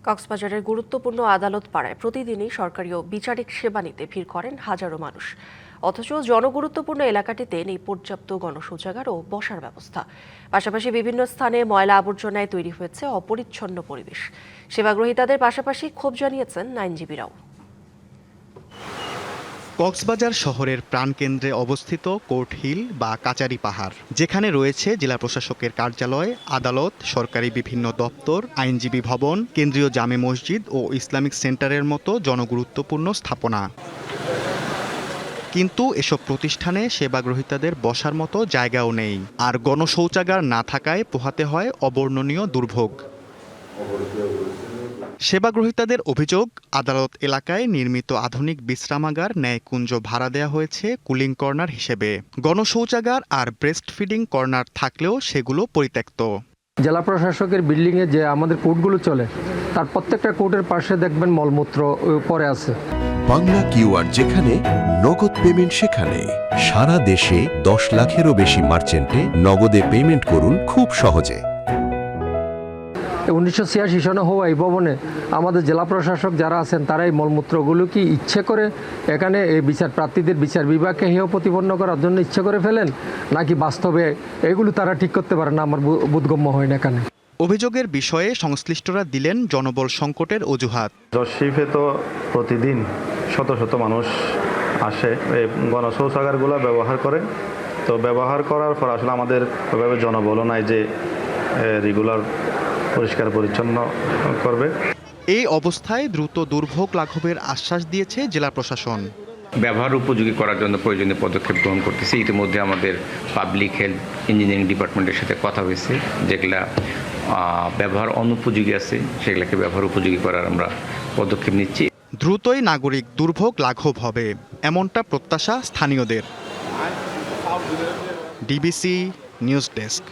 কক্সবাজারের গুরুত্বপূর্ণ আদালত পাড়ায় প্রতিদিনই সরকারি ও বিচারিক সেবা নিতে ভিড় করেন হাজারো মানুষ। অথচ জনগুরুত্বপূর্ণ এলাকাটিতে নেই পর্যাপ্ত গণশৌচাগার ও বসার ব্যবস্থা। পাশাপাশি বিভিন্ন স্থানে ময়লা আবর্জনায় তৈরি হয়েছে অপরিচ্ছন্ন পরিবেশ। সেবাগ্রহীতাদের পাশাপাশি ক্ষোভ জানিয়েছেন আইনজীবীরাও। কক্সবাজার শহরের প্রাণকেন্দ্রে অবস্থিত কোর্ট হিল বা কাচারি পাহাড়, যেখানে রয়েছে জেলা প্রশাসকের কার্যালয়, আদালত, সরকারি বিভিন্ন দপ্তর, আইনজীবী ভবন, কেন্দ্রীয় জামে মসজিদ ও ইসলামিক সেন্টারের মতো জনগুরুত্বপূর্ণ স্থাপনা। কিন্তু এসব প্রতিষ্ঠানে সেবাগ্রহীতাদের বসার মতো জায়গাও নেই, আর গণশৌচাগার না থাকায় পোহাতে হয় অবর্ণনীয় দুর্ভোগ। সেবাগ্রহীতাদের অভিযোগ, আদালত এলাকায় নির্মিত আধুনিক বিশ্রামাগার ন্যায়কুঞ্জ ভাড়া দেওয়া হয়েছে কুলিং কর্নার হিসেবে। গণশৌচাগার আর ব্রেস্ট ফিডিং কর্নার থাকলেও সেগুলো পরিত্যক্ত। জেলা প্রশাসকের বিল্ডিংয়ে যে আমাদের কোর্টগুলো চলে, তার প্রত্যেকটা কোর্টের পাশে দেখবেন মলমূত্র পড়ে আছে। বাংলা কিউআর যেখানে, নগদ পেমেন্ট সেখানে। সারা দেশে 10 লাখেরও বেশি মার্চেন্টে নগদে পেমেন্ট করুন খুব সহজে। 1986 সনে হওয়া এই ভবনে আমাদের জেলা প্রশাসক যারা আছেন তারা এই মলমূত্রগুলো কি ইচ্ছে করে এখানে এই বিচার প্রার্থীদের বিচার বিভাগকে হেয় প্রতিপন্ন করার জন্য ইচ্ছে করে ফেলেন, নাকি বাস্তবে এগুলো তারা ঠিক করতে পারে না, আমার বোধগম্য হয় না। এখানে অভিযোগের বিষয়ে সংশ্লিষ্টরা দিলেন জনবল সংকটের অজুহাত। জশিফে তো প্রতিদিন শত শত মানুষ আসে, এই গণশৌচাগারগুলো ব্যবহার করে। তো ব্যবহার করার পর আসলে আমাদের ওইভাবে জনবলও নাই যে রেগুলার পরিষ্কার পরিচ্ছন্ন করবে। এই অবস্থায় দ্রুত দুর্ভোগ লাঘবের আশ্বাস দিয়েছে জেলা প্রশাসন। ব্যবহার উপযোগী করার জন্য প্রয়োজনীয় পদক্ষেপ গ্রহণ করতেছি। ইতিমধ্যে আমাদের পাবলিক হেলথ ইঞ্জিনিয়ারিং ডিপার্টমেন্টের সাথে কথা হয়েছে, যেগুলা ব্যবহার অনুপযোগী আছে সেগুলোকে ব্যবহার উপযোগী করার আমরা পদক্ষেপ নিচ্ছি। দ্রুতই নাগরিক দুর্ভোগ লাঘব হবে, এমনটা প্রত্যাশা স্থানীয়দের। DBC news desk.